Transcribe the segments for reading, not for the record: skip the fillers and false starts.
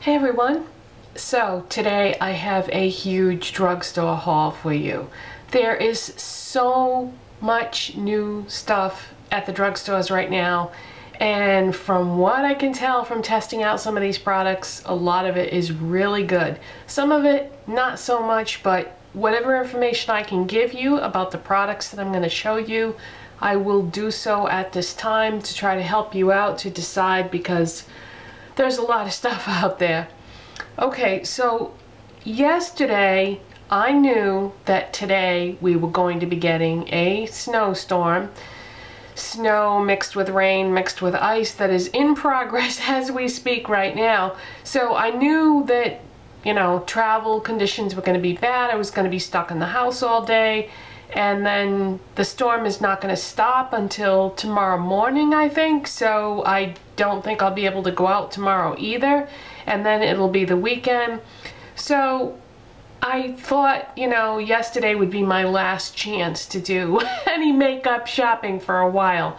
Hey everyone! So today I have a huge drugstore haul for you. There is so much new stuff at the drugstores right now, and from what I can tell from testing out some of these products, a lot of it is really good. Some of it not so much, but whatever information I can give you about the products that I'm going to show you, I will do so at this time to try to help you out to decide, because there's a lot of stuff out there. Okay, so yesterday I knew that today we were going to be getting a snowstorm. Snow mixed with rain, mixed with ice that is in progress as we speak right now. So I knew that, you know, travel conditions were going to be bad. I was going to be stuck in the house all day. And then the storm is not going to stop until tomorrow morning, I think. So I don't think I'll be able to go out tomorrow either. And then it'll be the weekend. So I thought, you know, yesterday would be my last chance to do any makeup shopping for a while.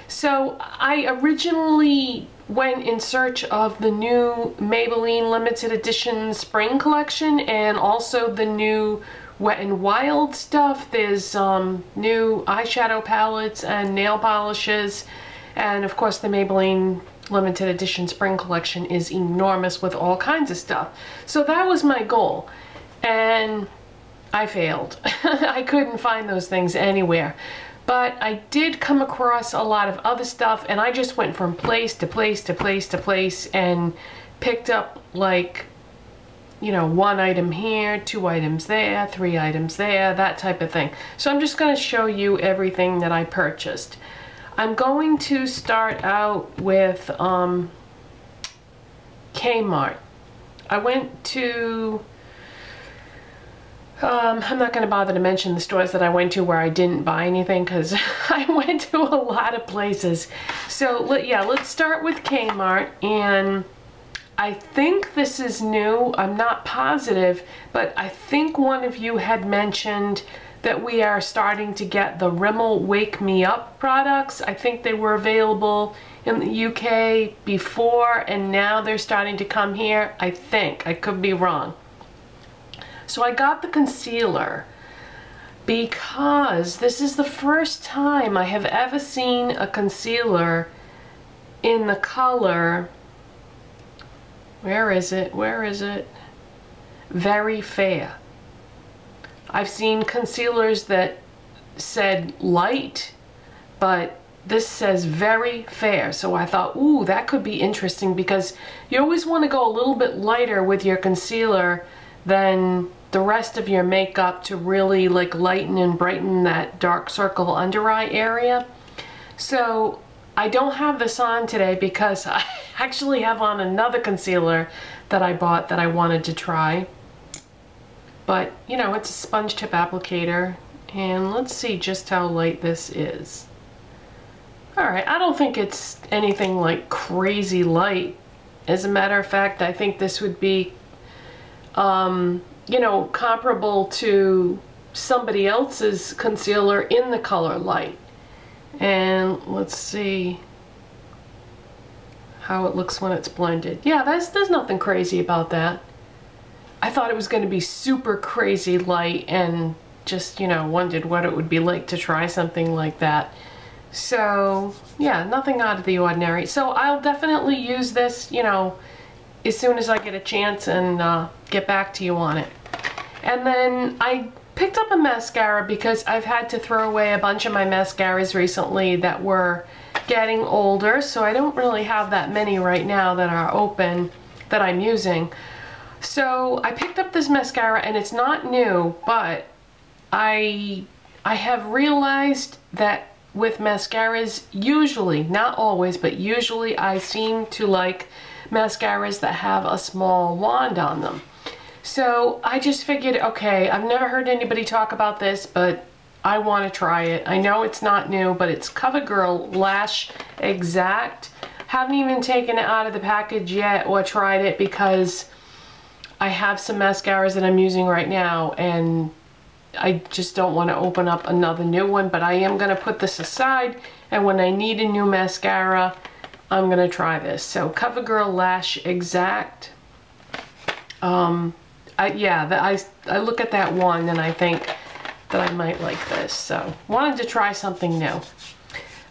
So I originally went in search of the new Maybelline limited edition spring collection and also the new Wet n Wild stuff. There's new eyeshadow palettes and nail polishes, and of course the Maybelline limited edition spring collection is enormous with all kinds of stuff. So that was my goal, and I failed. I couldn't find those things anywhere. But I did come across a lot of other stuff, and I just went from place to place to place to place and picked up, like, you know, one item here, 2 items there, 3 items there, that type of thing. So I'm just going to show you everything that I purchased. I'm going to start out with Kmart. I went to, I'm not going to bother to mention the stores that I went to where I didn't buy anything, because I went to a lot of places. So yeah, let's start with Kmart, and I think this is new. I'm not positive, but I think one of you had mentioned that we are starting to get the Rimmel Wake Me Up products. I think they were available in the UK before, and now they're starting to come here. I think. I could be wrong. So I got the concealer because this is the first time I have ever seen a concealer in the color, where is it? Where is it? Very Fair. I've seen concealers that said light, but this says Very Fair. So I thought, ooh, that could be interesting, because you always want to go a little bit lighter with your concealer than the rest of your makeup to really like lighten and brighten that dark circle under eye area. So I don't have this on today because I actually have on another concealer that I bought that I wanted to try. But, you know, it's a sponge tip applicator, and let's see just how light this is. Alright, I don't think it's anything like crazy light. As a matter of fact, I think this would be, you know, comparable to somebody else's concealer in the color light. And let's see how it looks when it's blended. Yeah, there's nothing crazy about that. I thought it was going to be super crazy light, and just, you know, wondered what it would be like to try something like that. So yeah, nothing out of the ordinary. So I'll definitely use this, you know, as soon as I get a chance, and get back to you on it. And then I picked up a mascara because I've had to throw away a bunch of my mascaras recently that were getting older, so I don't really have that many right now that are open that I'm using. So I picked up this mascara, and it's not new, but I have realized that with mascaras, usually, not always, but usually I seem to like mascaras that have a small wand on them. So I just figured, okay, I've never heard anybody talk about this, but I want to try it. I know it's not new, but it's CoverGirl Lash Exact. Haven't even taken it out of the package yet or tried it, because I have some mascaras that I'm using right now, and I just don't want to open up another new one. But I am going to put this aside, and when I need a new mascara, I'm going to try this. So CoverGirl Lash Exact. I look at that one and I think that I might like this. So wanted to try something new.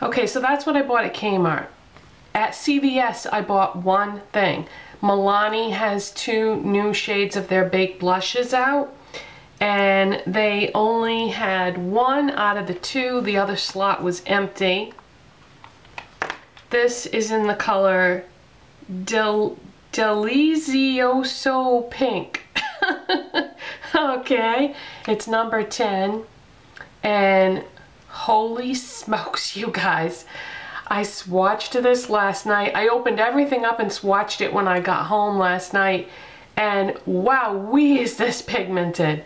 Okay, so that's what I bought at Kmart. At CVS, I bought one thing. Milani has 2 new shades of their baked blushes out, and they only had 1 out of the 2. The other slot was empty. This is in the color Delizioso Pink. Okay, it's number 10, and holy smokes, you guys. I swatched this last night. I opened everything up and swatched it when I got home last night, and wow-wee, is this pigmented.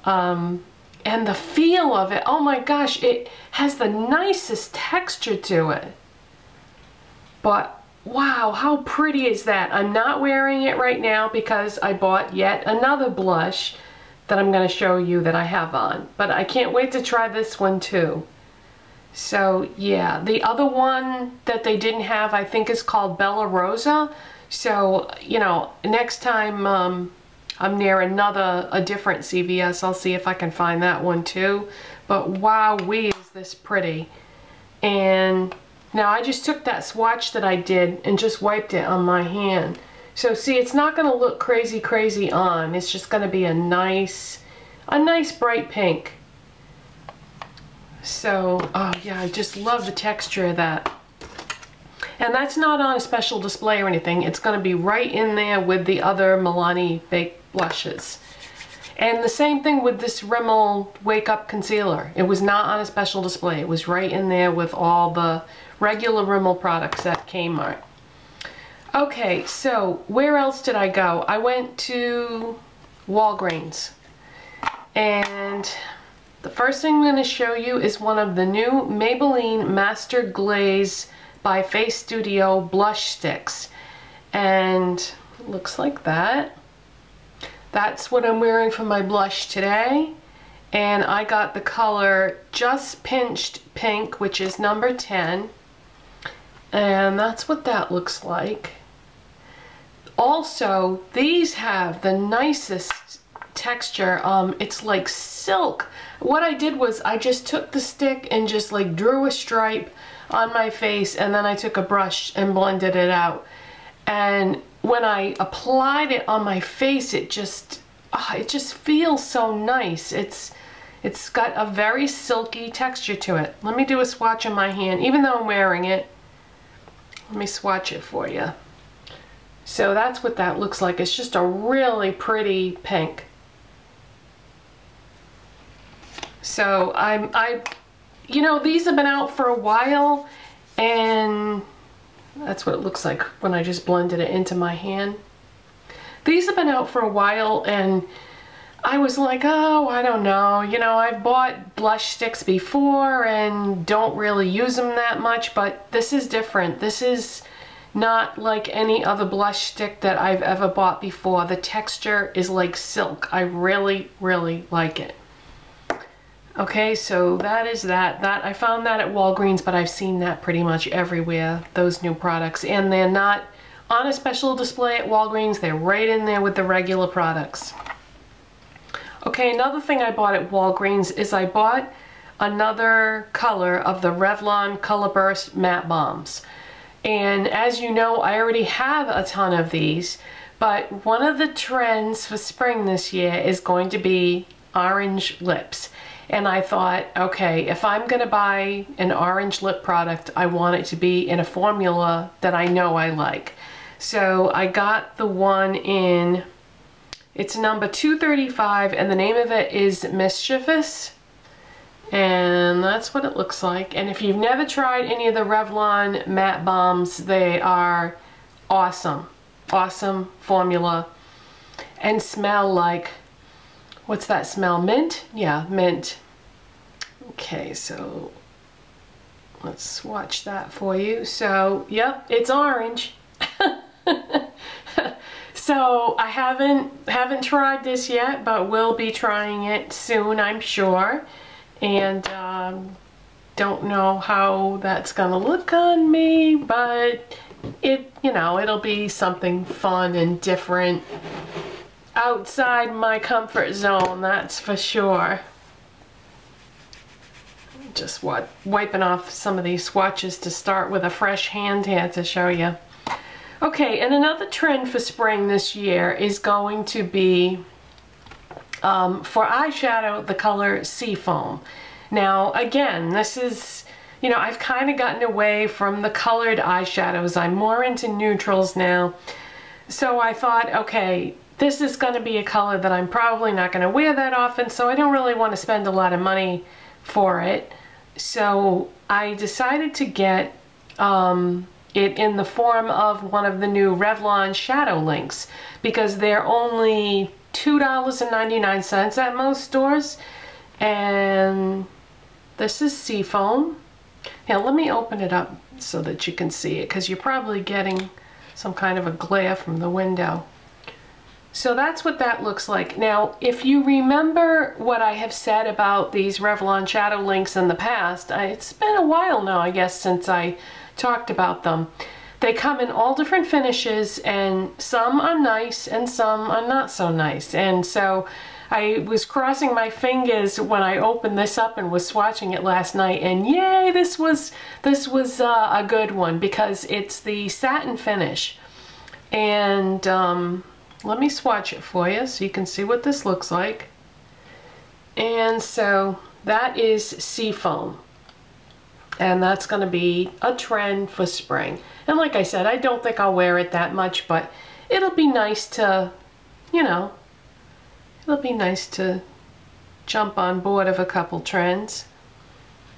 And the feel of it, oh my gosh, it has the nicest texture to it. But wow, how pretty is that? I'm not wearing it right now because I bought yet another blush that I'm going to show you that I have on. But I can't wait to try this one too. So yeah, the other one that they didn't have, I think, is called Bella Rosa. So, you know, next time I'm near a different CVS, I'll see if I can find that one too. But wow-wee, is this pretty. And now I just took that swatch that I did and just wiped it on my hand. So see, it's not going to look crazy on. It's just going to be a nice bright pink. So, oh yeah, I just love the texture of that. And that's not on a special display or anything. It's going to be right in there with the other Milani baked blushes. And the same thing with this Rimmel Wake Up Concealer. It was not on a special display. It was right in there with all the regular Rimmel products at Kmart. Okay, so where else did I go? I went to Walgreens. And the first thing I'm going to show you is one of the new Maybelline Master Glaze by Face Studio blush sticks. And it looks like that. That's what I'm wearing for my blush today. And I got the color Just Pinched Pink, which is number 10. And that's what that looks like. Also, these have the nicest texture. It's like silk. What I did was I just took the stick and just like drew a stripe on my face, and then I took a brush and blended it out. And when I applied it on my face, it just feels so nice. It's got a very silky texture to it. Let me do a swatch on my hand, even though I'm wearing it. Let me swatch it for you. So that's what that looks like. It's just a really pretty pink. So you know, these have been out for a while, and that's what it looks like when I just blended it into my hand. These have been out for a while, and I was like, oh, I don't know. You know, I've bought blush sticks before and don't really use them that much, but this is different. This is not like any other blush stick that I've ever bought before. The texture is like silk. I really like it. Okay, so that is that. I found that at Walgreens, but I've seen that pretty much everywhere, those new products. And they're not on a special display at Walgreens. They're right in there with the regular products. Okay, another thing I bought at Walgreens is I bought another color of the Revlon Color Burst Matte Bombs. And as you know, I already have a ton of these, but one of the trends for spring this year is going to be orange lips. And I thought, okay, if I'm gonna buy an orange lip product, I want it to be in a formula that I know I like. So I got the one in, it's number 235, and the name of it is Mischievous. And that's what it looks like. And if you've never tried any of the Revlon matte bombs, they are awesome. Awesome formula. And smell like, what's that smell? Mint? Yeah, mint. Okay, so let's swatch that for you. So, yep, it's orange. So I haven't tried this yet, but we'll be trying it soon, I'm sure. And don't know how that's gonna look on me, but you know, it'll be something fun and different. outside my comfort zone, that's for sure. Just wiping off some of these swatches to start with a fresh hand here to show you. Okay, and another trend for spring this year is going to be for eyeshadow, the color Seafoam. Now, again, this is, you know, I've kind of gotten away from the colored eyeshadows. I'm more into neutrals now. So I thought, okay, this is going to be a color that I'm probably not going to wear that often, so I don't really want to spend a lot of money for it. So I decided to get it in the form of one of the new Revlon shadow links, because they're only $2.99 at most stores, and this is Seafoam. Now let me open it up so that you can see it, because you're probably getting some kind of a glare from the window. So that's what that looks like. Now, if you remember what I have said about these Revlon shadow links in the past, it's been a while now, I guess, since I talked about them. They come in all different finishes, and some are nice and some are not so nice. And so I was crossing my fingers when I opened this up and was swatching it last night, and yay, this was a good one, because it's the satin finish. And let me swatch it for you so you can see what this looks like. And so that is Seafoam, and that's going to be a trend for spring. And like I said, I don't think I'll wear it that much, but it'll be nice to, you know, it'll be nice to jump on board of a couple trends.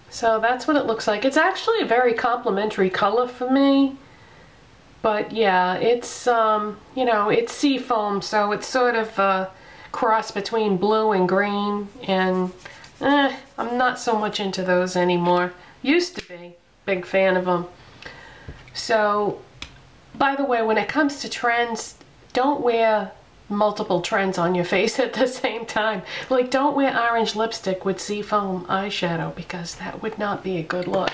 So that's what it looks like. It's actually a very complimentary color for me. But yeah, it's, you know, it's Seafoam, so it's sort of a cross between blue and green, and I'm not so much into those anymore. Used to be. Big fan of them. So, by the way, when it comes to trends, don't wear multiple trends on your face at the same time. Like, don't wear orange lipstick with Seafoam eyeshadow, because that would not be a good look.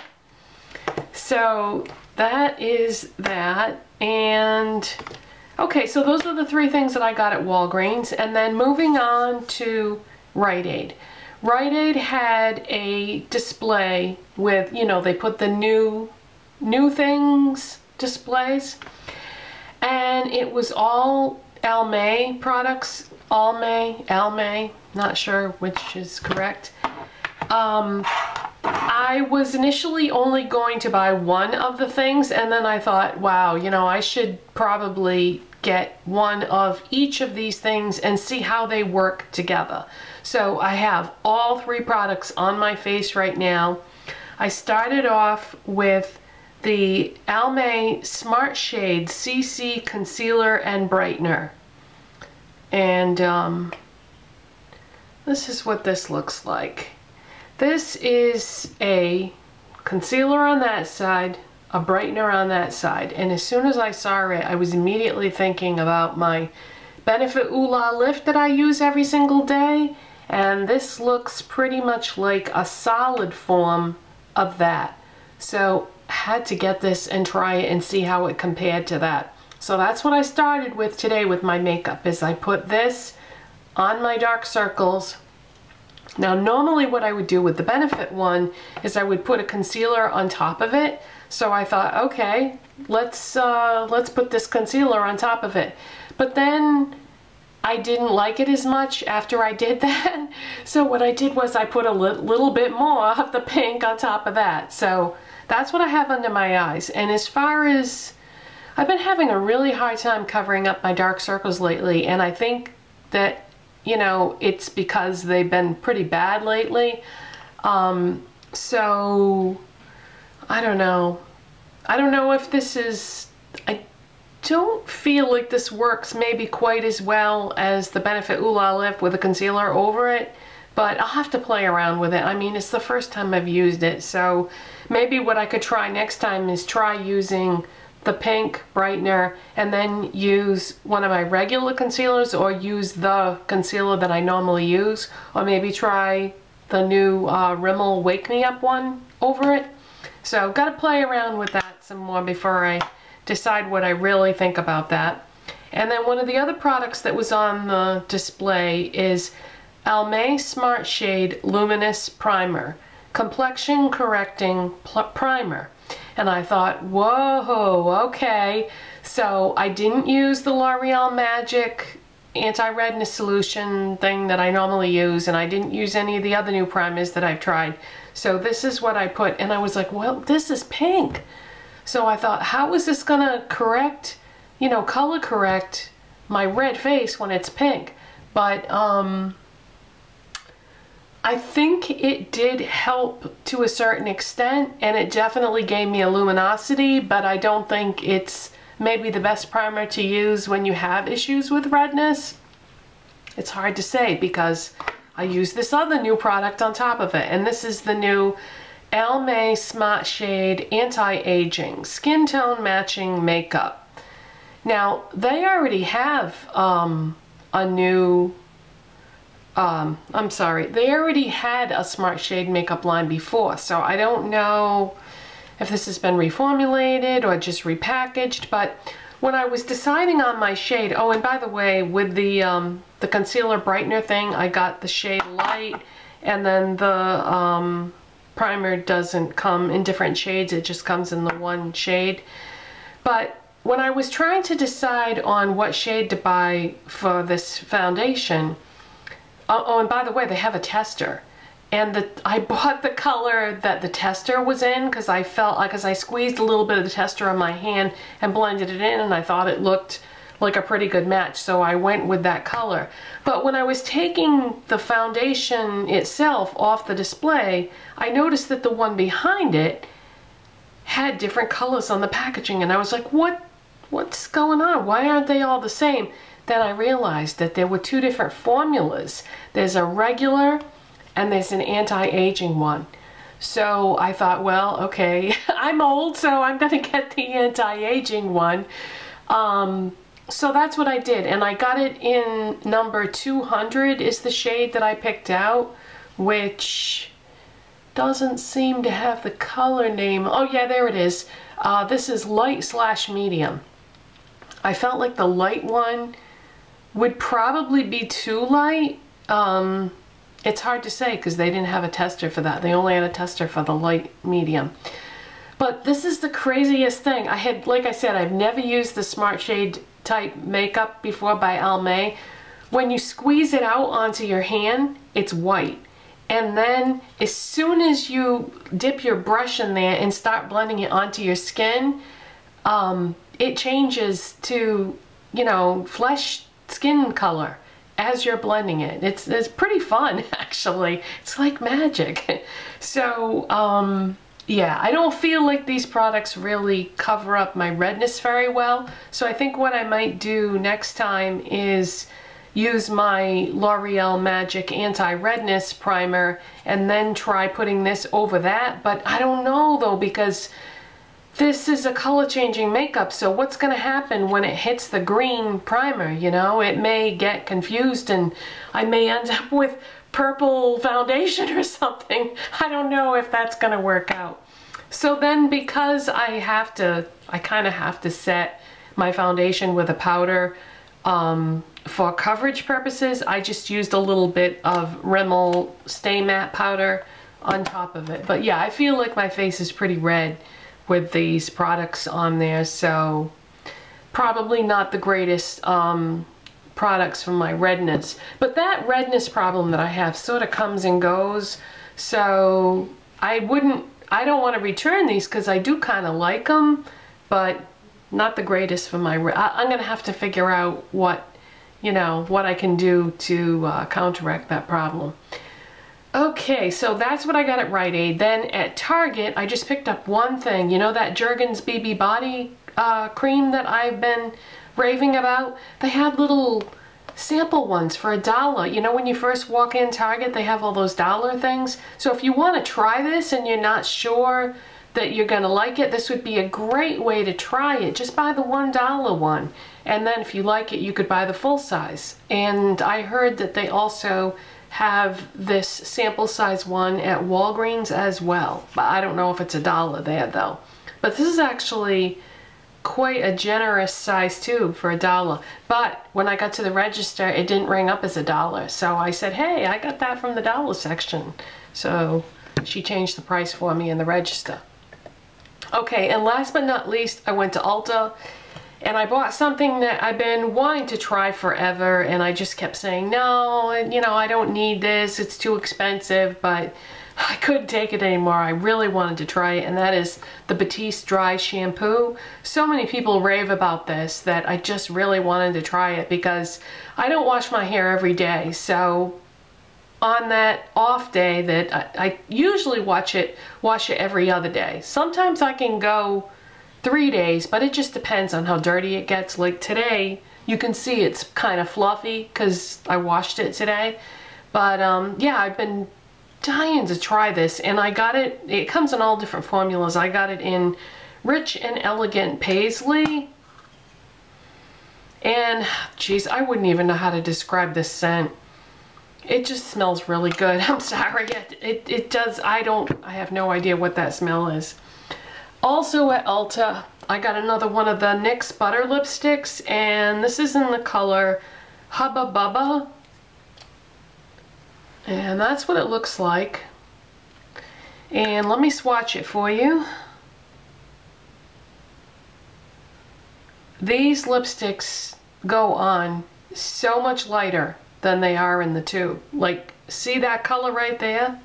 So that is that. And okay, so those are the three things that I got at Walgreens. And then moving on to Rite Aid. Rite Aid had a display with, you know, they put the new things displays, and it was all Almay products. Almay, not sure which is correct. I was initially only going to buy one of the things, and then I thought, wow, you know, I should probably get one of each of these things and see how they work together. So I have all three products on my face right now. I started off with the Almay Smart Shade CC Concealer and Brightener. And this is what this looks like. This is a concealer on that side, a brightener on that side, and as soon as I saw it, I was immediately thinking about my Benefit Ooh La Lift that I use every single day, and this looks pretty much like a solid form of that. So I had to get this and try it and see how it compared to that. So that's what I started with today with my makeup, is I put this on my dark circles. Now, normally what I would do with the Benefit one is I would put a concealer on top of it. So I thought, okay, let's put this concealer on top of it. But then I didn't like it as much after I did that. So what I did was I put a little bit more of the pink on top of that. So that's what I have under my eyes. And as far as, I've been having a really hard time covering up my dark circles lately, and I think that, you know, it's because they've been pretty bad lately. So I don't know. I don't know if this is, I don't feel like this works maybe quite as well as the Benefit Ooh La Lift with a concealer over it, but I'll have to play around with it. I mean, it's the first time I've used it, so maybe what I could try next time is try using the pink brightener and then use one of my regular concealers, or use the concealer that I normally use, or maybe try the new Rimmel Wake Me Up one over it. So gotta play around with that some more before I decide what I really think about that. And then one of the other products that was on the display is Almay Smart Shade Luminous Primer, Complexion Correcting Primer. And I thought, whoa, okay. So I didn't use the L'Oreal Magic anti-redness solution thing that I normally use, and I didn't use any of the other new primers that I've tried. So this is what I put, and I was like, well, this is pink. So I thought, how is this gonna correct, you know, color correct my red face when it's pink? But I think it did help to a certain extent, and it definitely gave me a luminosity, but I don't think it's maybe the best primer to use when you have issues with redness. It's hard to say because I use this other new product on top of it, and this is the new Almay Smart Shade Anti-Aging Skin Tone Matching Makeup. Now, they already have they already had a Smart Shade makeup line before, so I don't know if this has been reformulated or just repackaged. But when I was deciding on my shade, oh, and by the way, with the concealer brightener thing, I got the shade Light, and then the primer doesn't come in different shades, it just comes in the one shade. But when I was trying to decide on what shade to buy for this foundation, oh, and by the way, they have a tester. And I bought the color that the tester was in because I felt like, as I squeezed a little bit of the tester on my hand and blended it in, and I thought it looked like a pretty good match, so I went with that color. But when I was taking the foundation itself off the display, I noticed that the one behind it had different colors on the packaging, and I was like, what's going on? Why aren't they all the same? Then I realized that there were two different formulas. There's a regular and there's an anti-aging one. So I thought, well, okay, I'm old, so I'm gonna get the anti-aging one. So that's what I did, and I got it in number 200 is the shade that I picked out, which doesn't seem to have the color name. Oh yeah, there it is. This is light/medium. I felt like the light one would probably be too light. It's hard to say because they didn't have a tester for that. They only had a tester for the light medium. But this is the craziest thing. Like I said, I've never used the Smart Shade type makeup before by Almay. When you squeeze it out onto your hand, it's white. And then as soon as you dip your brush in there and start blending it onto your skin, it changes to, you know, flesh skin color as you're blending it. It's pretty fun, actually. It's like magic. So yeah, I don't feel like these products really cover up my redness very well. So I think what I might do next time is use my L'Oreal Magic Anti-Redness Primer and then try putting this over that. But I don't know though, because this is a color changing makeup, so what's gonna happen when it hits the green primer, you know? It may get confused and I may end up with purple foundation or something. I don't know if that's gonna work out. So then, because I kinda have to set my foundation with a powder for coverage purposes, I just used a little bit of Rimmel Stay Matte powder on top of it. But yeah, I feel like my face is pretty red with these products on there, so probably not the greatest products for my redness. But that redness problem that I have sort of comes and goes, so I don't want to return these because I do kind of like them, but not the greatest for my I'm gonna have to figure out what I can do to counteract that problem. Okay, so that's what I got at Rite Aid. Then at Target, I just picked up one thing. You know that Jergens BB body cream that I've been raving about? They had little sample ones for $1. You know, when you first walk in Target, they have all those dollar things. So if you want to try this and you're not sure that you're gonna like it, this would be a great way to try it. Just buy the $1 one. And then if you like it, you could buy the full size. And I heard that they also have this sample size one at Walgreens as well. But I don't know if it's $1 there though. But this is actually quite a generous size tube for $1. But when I got to the register, it didn't ring up as $1. So I said, hey, I got that from the dollar section. So she changed the price for me in the register. Okay, and last but not least, I went to Ulta and I bought something that I've been wanting to try forever, and I just kept saying, no, you know, I don't need this, it's too expensive, but I couldn't take it anymore. I really wanted to try it, and that is the Batiste Dry Shampoo. So many people rave about this that I just really wanted to try it because I don't wash my hair every day. So on that off day that I usually wash it every other day. Sometimes I can go 3 days, but it just depends on how dirty it gets. Like today, you can see it's kind of fluffy because I washed it today. But yeah, I've been dying to try this, and I got it, it comes in all different formulas. I got it in Rich and Elegant Paisley. And geez, I wouldn't even know how to describe this scent. It just smells really good. I'm sorry, it does. I have no idea what that smell is. Also at Ulta, I got another one of the NYX Butter Lipsticks, and this is in the color Hubba Bubba. And that's what it looks like. And let me swatch it for you. These lipsticks go on so much lighter than they are in the tube. Like, see that color right there?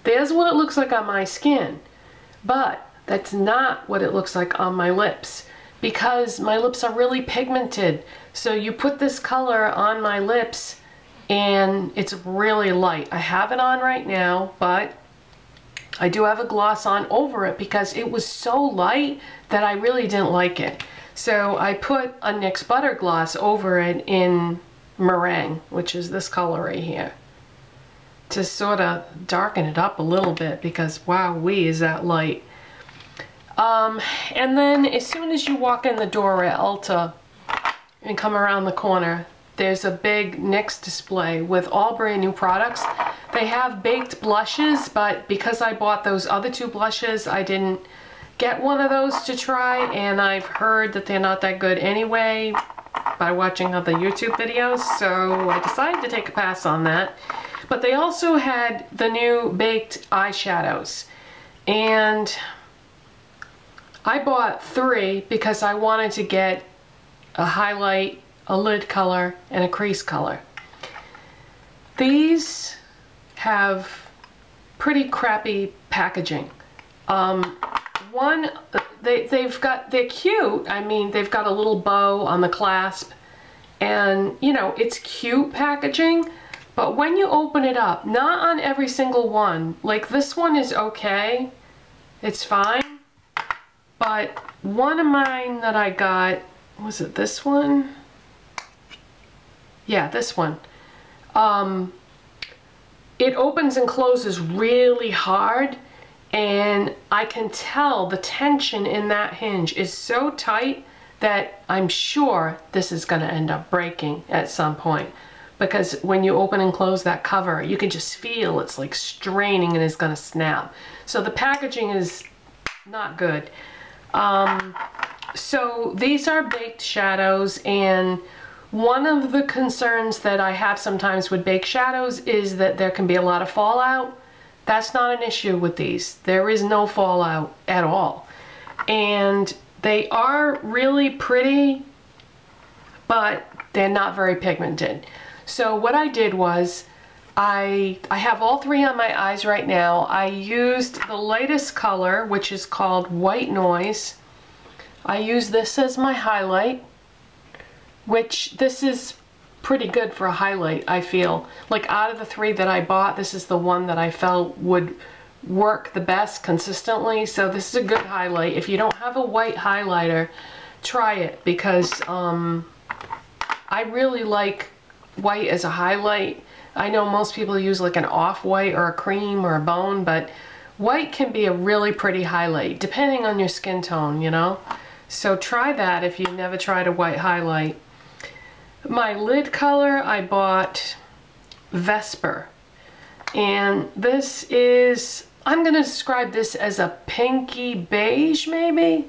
There's what it looks like on my skin. But that's not what it looks like on my lips, because my lips are really pigmented. So you put this color on my lips and it's really light. I have it on right now, but I do have a gloss on over it because it was so light that I really didn't like it. So I put a NYX Butter Gloss over it in Merengue, which is this color right here, to sort of darken it up a little bit because wowee, is that light. And then as soon as you walk in the door at Ulta and come around the corner, there's a big NYX display with all brand new products. They have baked blushes, but because I bought those other 2 blushes, I didn't get one of those to try, and I've heard that they're not that good anyway by watching other YouTube videos, so I decided to take a pass on that. But they also had the new baked eyeshadows, and I bought 3 because I wanted to get a highlight, a lid color, and a crease color. These have pretty crappy packaging. They're cute. I mean, they've got a little bow on the clasp, and you know, it's cute packaging, but when you open it up, not on every single one, like this one is okay, it's fine, but one of mine that I got, was it this one? Yeah, this one. It opens and closes really hard, and I can tell the tension in that hinge is so tight that I'm sure this is going to end up breaking at some point, because when you open and close that cover, you can just feel it's like straining and it's going to snap. So the packaging is not good. So these are baked shadows, and one of the concerns that I have sometimes with baked shadows is that there can be a lot of fallout. That's not an issue with these. There is no fallout at all. And they are really pretty, but they're not very pigmented. So what I did was, I have all 3 on my eyes right now. I used the lightest color, which is called White Noise. I use this as my highlight, which this is pretty good for a highlight, I feel. Like out of the 3 that I bought, this is the one that I felt would work the best consistently. So this is a good highlight. If you don't have a white highlighter, try it, because I really like white as a highlight. I know most people use like an off-white or a cream or a bone, but white can be a really pretty highlight depending on your skin tone, you know? So try that if you've never tried a white highlight. My lid color, I bought Vesper, and this is, I'm going to describe this as a pinky beige maybe.